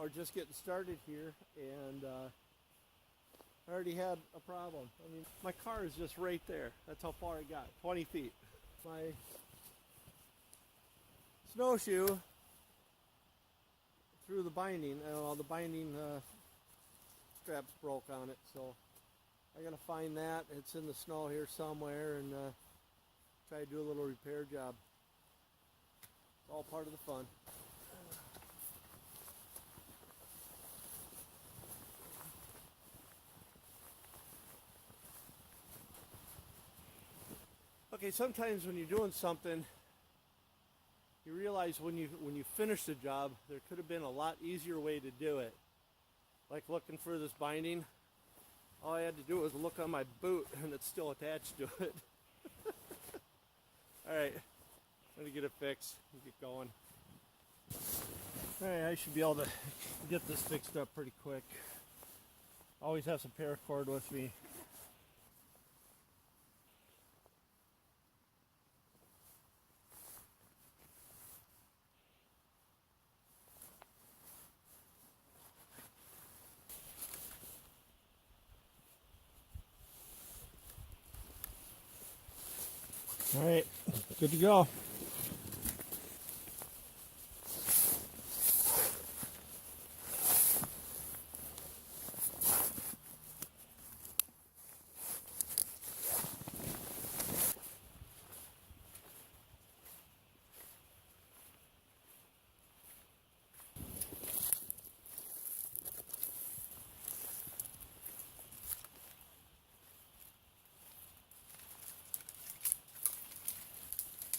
we're just getting started here, and I already had a problem. I mean, my car is just right there. That's how far I got, 20 feet. My snowshoe through the binding, the binding straps broke on it, so I gotta find that. It's in the snow here somewhere, and try to do a little repair job. It's all part of the fun. Okay, sometimes when you're doing something, you realize when you finish the job, there could have been a lot easier way to do it. Like looking for this binding, all I had to do was look on my boot and it's still attached to it. Alright, I'm gonna get it fixed and get going. Alright, I should be able to get this fixed up pretty quick. Always have some paracord with me. All right, good to go.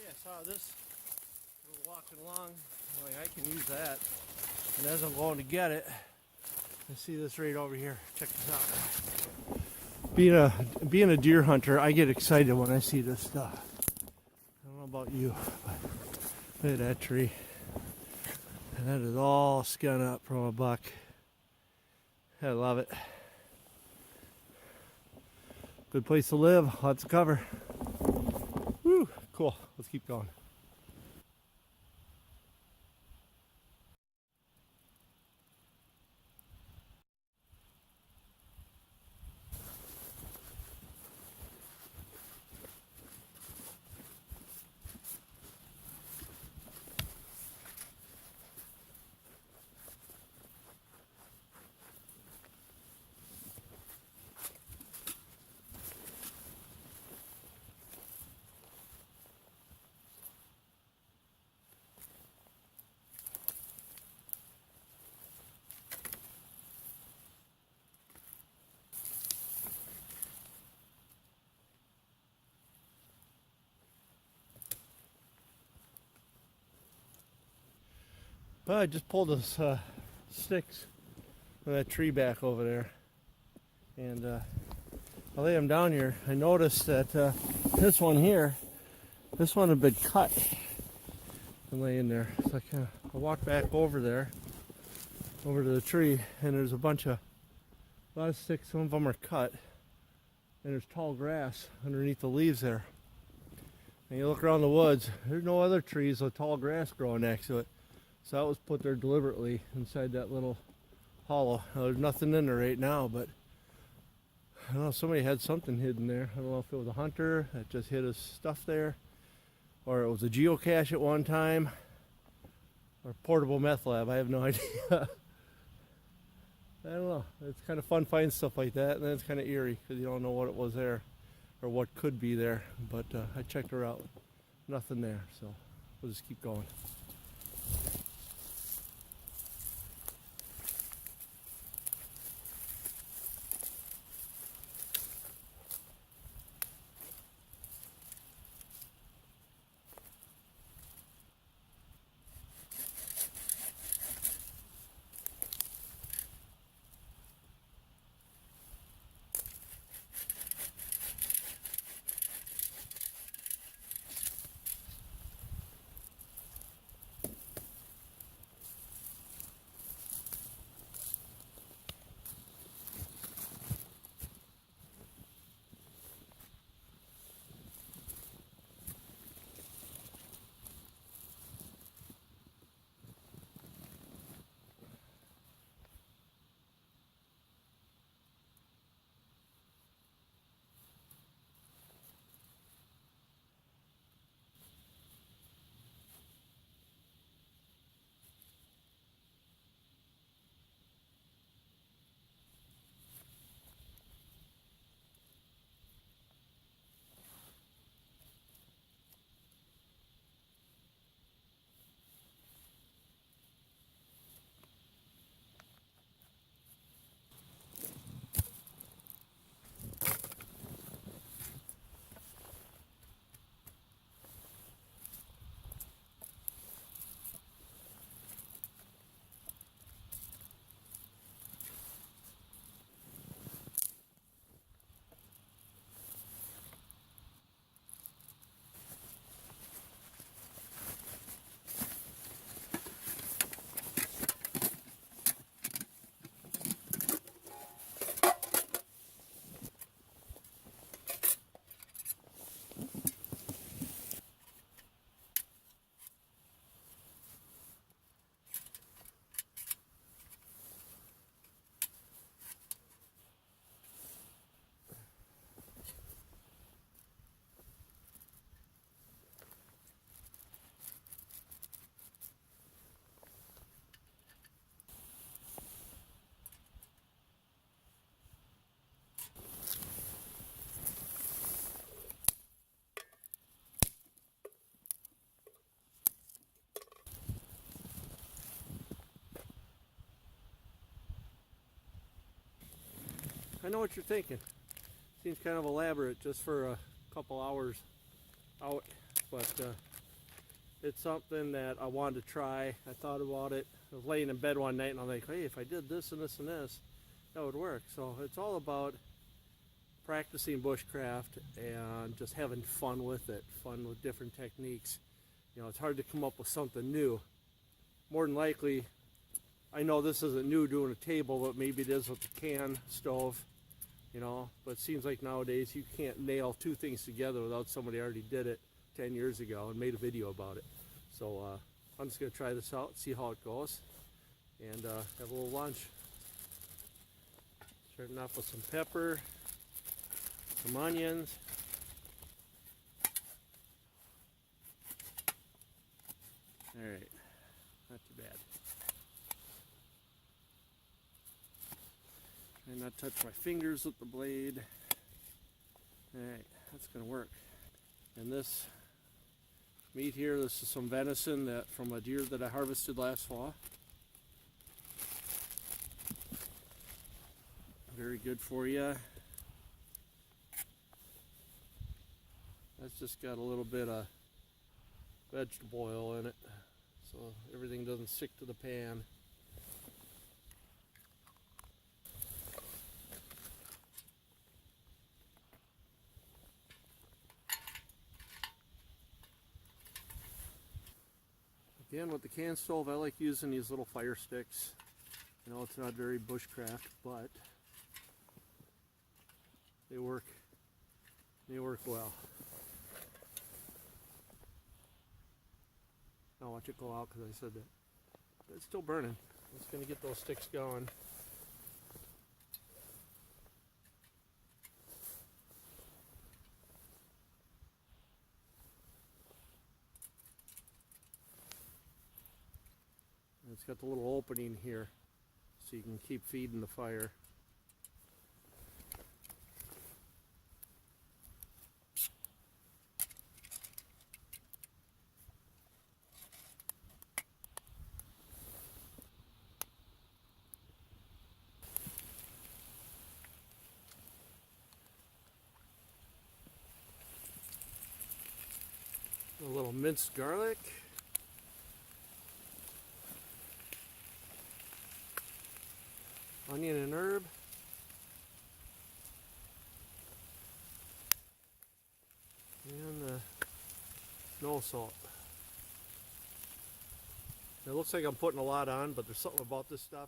I saw this, I was walking along, I'm like, I can use that, and as I'm going to get it, I see this right over here. Check this out. Being a deer hunter, I get excited when I see this stuff. I don't know about you, but look at that tree, and that is all skun up from a buck. I love it. Good place to live, lots of cover. Woo, cool. Let's keep going. Well, I just pulled those sticks from that tree back over there, and I lay them down here. I noticed that this one here, this one had been cut and laying there. So I walked back over there, over to the tree, and there's a lot of sticks. Some of them are cut, and there's tall grass underneath the leaves there. And you look around the woods, there's no other trees with tall grass growing next to it. So that was put there deliberately inside that little hollow. Now, there's nothing in there right now, but I don't know, somebody had something hidden there. I don't know if it was a hunter that just hid his stuff there, or it was a geocache at one time, or a portable meth lab. I have no idea. I don't know. It's kind of fun finding stuff like that, and then it's kind of eerie because you don't know what it was there or what could be there. But I checked her out. Nothing there, so we'll just keep going. I know what you're thinking. Seems kind of elaborate just for a couple hours out, but it's something that I wanted to try. I thought about it. I was laying in bed one night and I'm like, hey, if I did this and this and this, that would work. So it's all about practicing bushcraft and just having fun with it, fun with different techniques. You know, it's hard to come up with something new. More than likely, I know this isn't new doing a table, but maybe it is with the can stove, you know. But it seems like nowadays you can't nail two things together without somebody already did it 10 years ago and made a video about it. So I'm just going to try this out, see how it goes, and have a little lunch. Starting off with some pepper, some onions. Alright, not too bad. Try not to touch my fingers with the blade. Alright, that's going to work. And this meat here, this is some venison that from a deer that I harvested last fall. Very good for you. That's just got a little bit of vegetable oil in it, so everything doesn't stick to the pan. Again, with the can stove, I like using these little fire sticks. You know, it's not very bushcraft, but they work well. Now watch it go out because I said that. It's still burning. It's going to get those sticks going. And it's got the little opening here so you can keep feeding the fire. A little minced garlic. Onion and herb. And the snow salt. It looks like I'm putting a lot on, but there's something about this stuff.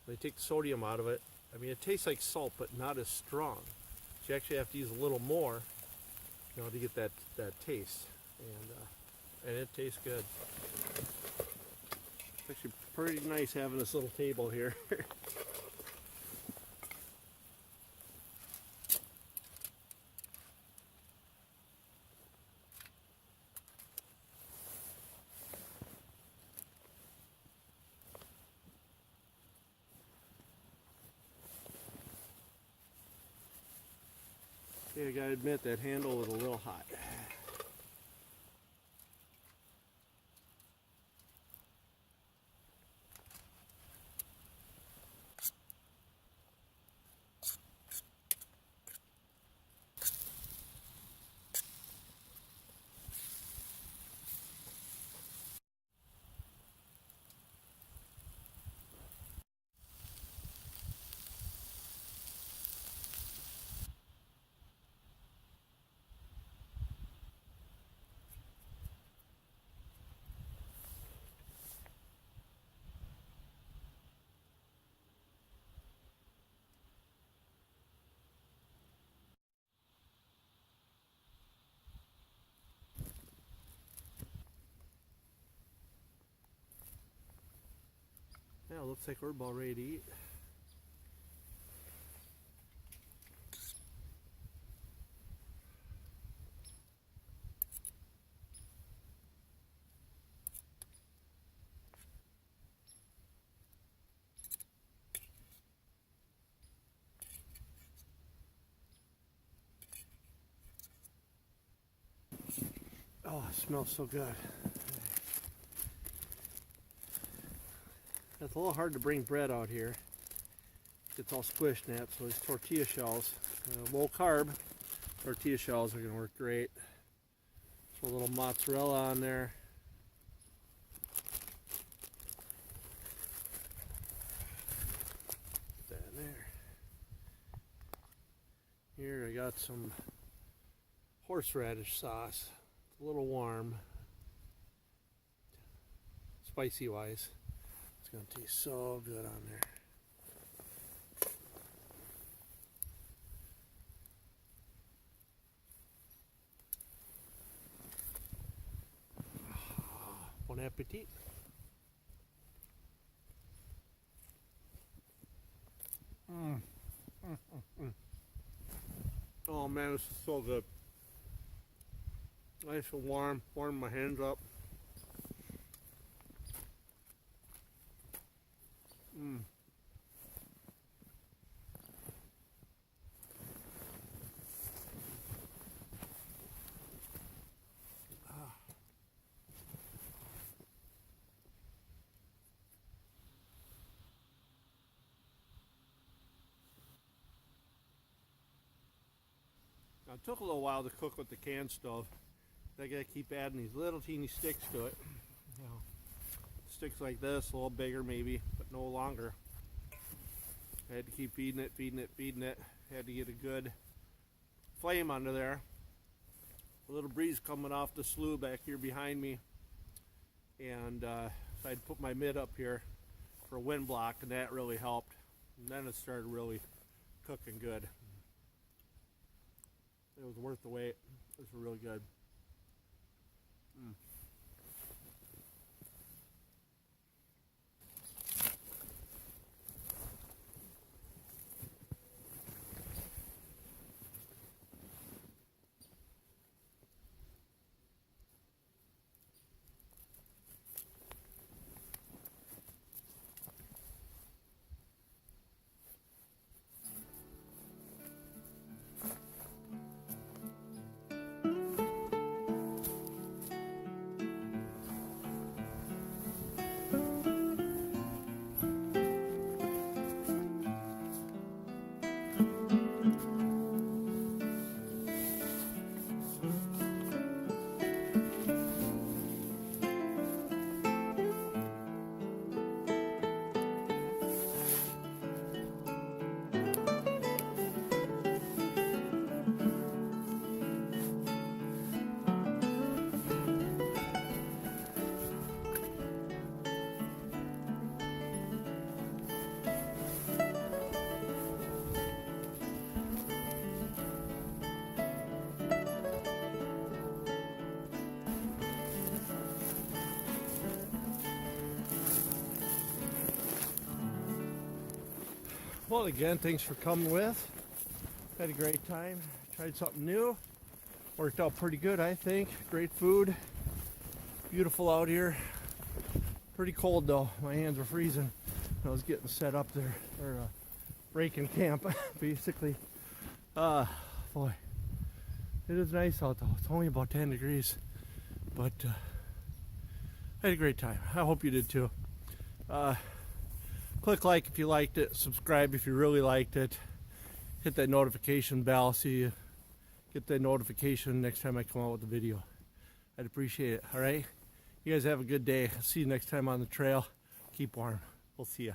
When they take the sodium out of it, I mean, it tastes like salt, but not as strong. So you actually have to use a little more, you know, to get that taste. And it tastes good. It's actually pretty nice having this little table here. Okay, I gotta admit that handle was a little hot. Yeah, looks like we're about ready to eat. Oh, it smells so good. It's a little hard to bring bread out here. gets all squished in that. So these tortilla shells, low carb tortilla shells are going to work great. Throw a little mozzarella on there. Put that in there. Here I got some horseradish sauce. It's a little warm, spicy wise. It's going to taste so good on there. Bon appetit. Oh man, this is so good. Nice and warm. Warm my hands up. Now, it took a little while to cook with the can stove. I gotta keep adding these little teeny sticks to it. You know, sticks like this, a little bigger maybe, but no longer. I had to keep feeding it, feeding it, feeding it. Had to get a good flame under there. A little breeze coming off the slough back here behind me. And so I'd put my mitt up here for a wind block, and that really helped. And then it started really cooking good. It was worth the wait. It was really good. Well, again, thanks for coming with. Had a great time. Tried something new. Worked out pretty good, I think. Great food. Beautiful out here. Pretty cold though. My hands were freezing. I was getting set up there, or breaking camp, basically. Boy, it is nice out though. It's only about 10 degrees, but I had a great time. I hope you did too. Click like if you liked it. Subscribe if you really liked it. Hit that notification bell so you get that notification next time I come out with a video. I'd appreciate it. All right, you guys have a good day. See you next time on the trail. Keep warm. We'll see ya.